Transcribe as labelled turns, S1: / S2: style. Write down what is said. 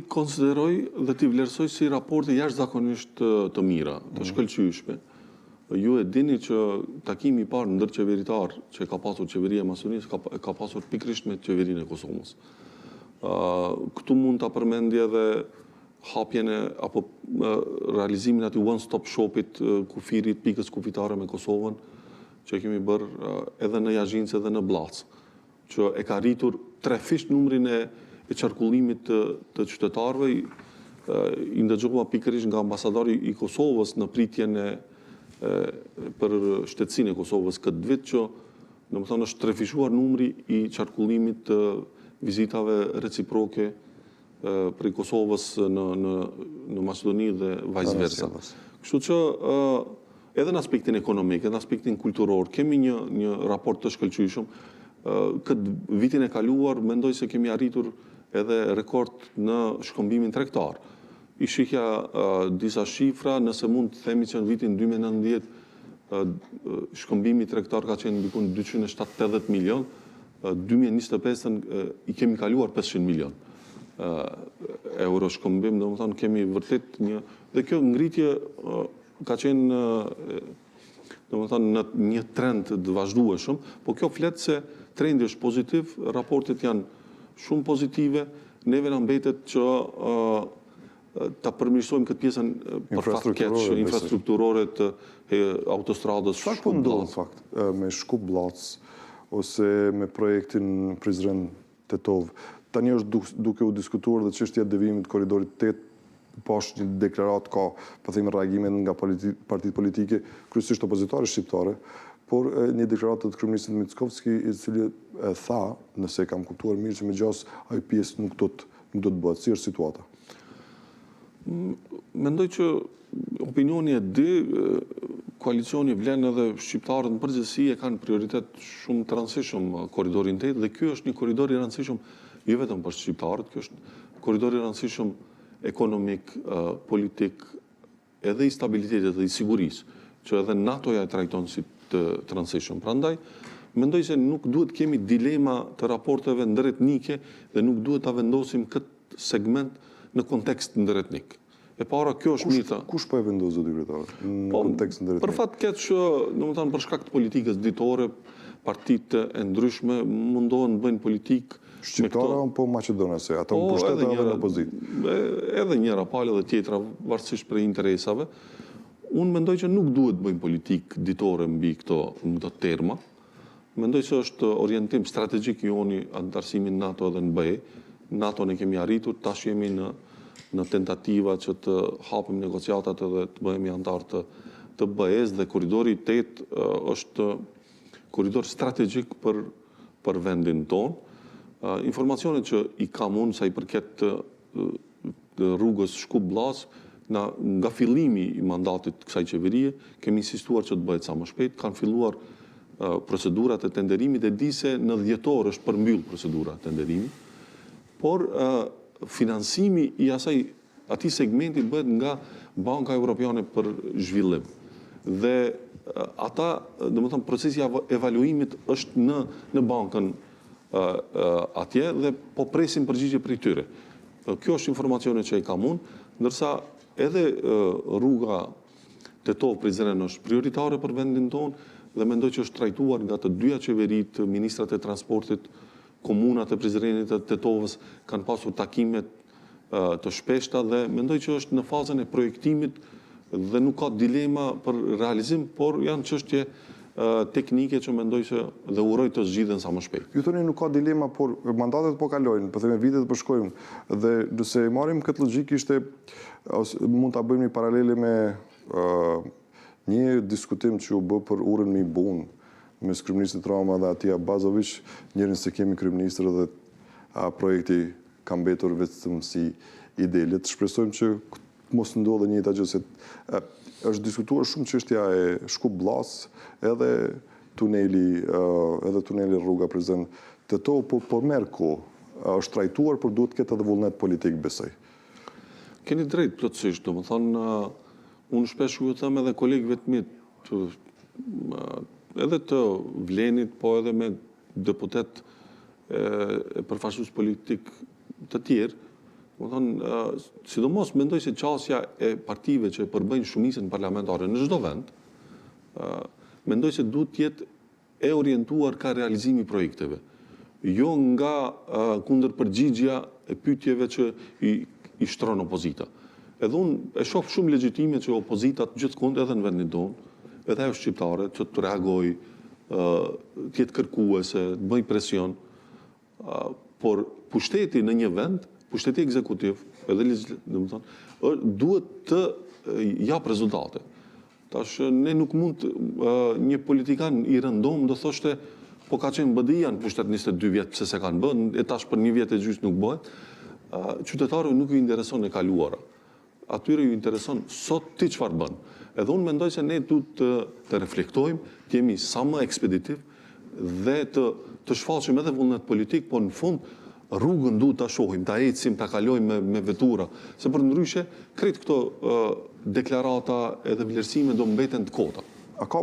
S1: Konsideroj dhe t'i vlerësoj si raporte jashtëzakonisht të mira, të shkëlqyeshme. Ju e dini që takimi i parë ndërqeveritar që ka pasur qeveria e Maqedonisë ka pasur pikërisht me qeverinë e Kosovës. Këtu mund ta përmendje edhe hapjen apo realizimin aty one-stop shopit kufirit, pikës kufitare me Kosovën, që kemi bërë edhe në Jazhinc edhe në Blac, që e ka rritur trefisht numrin e qarkullimit të qytetarëve. I ndëgjova pikërisht nga ambasadori i Kosovës në pritjen për shtetësinë e Kosovës këtë vit, që domethënë është trefishuar numri i qarkullimit të vizitave reciproke prej Kosovës në Maqedoni dhe vice versa. Kështu që edhe në aspektin ekonomik, edhe në aspektin kulturor, kemi një raport të shkëlqyeshëm. Këtë vitin e kaluar, mendoj se kemi arritur edhe rekord në shkëmbimin tregtar. I shihja disa shifra, nëse mund të themi që në vitin 2019 shkëmbimi tregtar ka qenë diku 280 milion, 2025 i kemi kaluar 500 milion euro shkëmbim, domethënë kemi vërtet dhe kjo ngritje ka qenë domethënë në një trend të vazhdueshëm, po kjo flet se trendi është pozitiv, raportet janë shumë pozitive, neve na mbetet që ta përmirësojmë këtë pjesën për fat keq infrastrukturore të autostradës
S2: Shkup-Blac. Çfarë ndodh fakt me Shkup-Blac ose me projektin Prizren-Tetov? Tani është duke u diskutuar dhe çështja e devijimit të korridorit 8, poshtë një deklarat ka, po themi, reagime nga partitë politike, kryesisht opozitare shqiptare, por një deklaratë të kryeministit Mickovski, i cili tha, nëse kam kuptuar mirë, që megjithëse ai pjesë nuk do të bëhet. Si është situata?
S1: Mendoj që opinioni e di, koalicioni vlen edhe shqiptarët në përgjithësi e kanë prioritet shumë të rëndësishëm korridorin 8, dhe ky është një korridor i rëndësishëm jo vetëm për shqiptarët, ky është korridor i rëndësishëm ekonomik, politik, edhe i stabilitetit dhe i sigurisë, që edhe NATO-ja e trajton si të rëndësishëm. Prandaj, mendoj se nuk duhet kemi dilema të raporteve ndëretnike dhe nuk duhet ta vendosim këtë segment në kontekst ndëretnik. E para, kjo është mirë.
S2: Kush po e vendos zoti kryetare në kontekst ndëretnik?
S1: Për fat keq që, domethënë, për shkak të politikës ditore, partitë e ndryshme mundohen të bëjnë politikë
S2: shqiptare apo maqedonase, ato në pushtet edhe në opozitë.
S1: Edhe njëra palë dhe tjetra, varësisht prej interesave. Unë mendoj që nuk duhet bëjmë politikë ditore mbi këto terma. Mendoj që është orientim strategjik i joni antarësimin NATO edhe në BE. NATO ne kemi arritur, tash jemi në tentativa që të hapim negociatat edhe të bëhemi antar të BE-s, dhe korridori 8 është korridor strategjik për vendin tonë. Informacionet që i kam unë sa i përket rrugës Shkup-Blac, nga fillimi i mandatit kësaj qeverie, kemi insistuar që të bëhet sa më shpejt. Kanë filluar procedurat e tenderimit dhe di se në dhjetor është përmbyll procedura e tenderimit, por financimi i atij segmenti bëhet nga Banka Evropiane për Zhvillim. Dhe ata, domethënë, procesi i evaluimit është në bankën atje dhe po presim përgjigje prej tyre. Kjo është informacione që i kam unë, ndërsa edhe rruga Tetov-Prizren është prioritare për vendin tonë dhe mendoj që është trajtuar nga të dyja qeverit, ministrat e transportit, komunat e Prizrenit dhe Tetovës kanë pasur takimet të shpeshta dhe mendoj që është në fazën e projektimit dhe nuk ka dilema për realizim, por janë çështje teknike që mendoj që dhe uroj të zgjidhen sa më shpejt.
S2: Ju thoni nuk ka dilema, por mandatet po kalojnë, po themi vitet po shkojnë, dhe nëse marrim këtë logjik, mund ta bëjmë një paralele me një diskutim që u bë për urën me Bun mes kryeministit Rama dhe Atia Bazović, njërin se kemi kryeministër dhe projekti ka mbetur vetëm si ide. Le të shpresojmë që mos ndodhë njëjta gjë, se është diskutuar shumë çështja e Shkup-Blac, edhe tuneli rruga Prizren-Tetov, por merr kohë. Është trajtuar, por duhet të ketë edhe vullnet politik, besoj.
S1: Keni drejt plotësisht, domethënë, unë shpesh ju them edhe kolegëve të mi, edhe të Vlenit, po edhe me deputet përfaqësues politik të tjerë, Sidomos mendoj se qasja e partive që përbëjnë shumicën parlamentare në çdo vend, mendoj se duhet të jetë e orientuar ka realizimi i projekteve, jo nga kundërpërgjigjja e pyetjeve që i shtron opozita. Edhe unë e shoh shumë legjitime që opozitat gjithkund edhe në vendin tonë, edhe ajo shqiptare, që të reagojë, të jetë kërkuese, të bëjë presion, por pushteti në një vend, pushteti ekzekutiv, edhe duhet të jap rezultate. Tash ne nuk mund një politikan i rëndom do thoshte po ka qenë BDI-ja në pushtet 22 vjet pse se kanë bën, e tash për 1 vjet e gjysmë nuk bëhet. Qytetarëve nuk ju intereson e kaluara. Atyre ju intereson sot ti çfarë bën. Edhe unë mendoj se ne duhet të reflektojmë, të jemi sa më ekspeditiv dhe të shfaqim edhe vullnet politik, po në fund rrugën duhet ta shohim, ta ecim, ta kalojmë me vetura, se për ndryshe krejt këto deklarata edhe vlerësime do mbeten të kota.
S2: A ka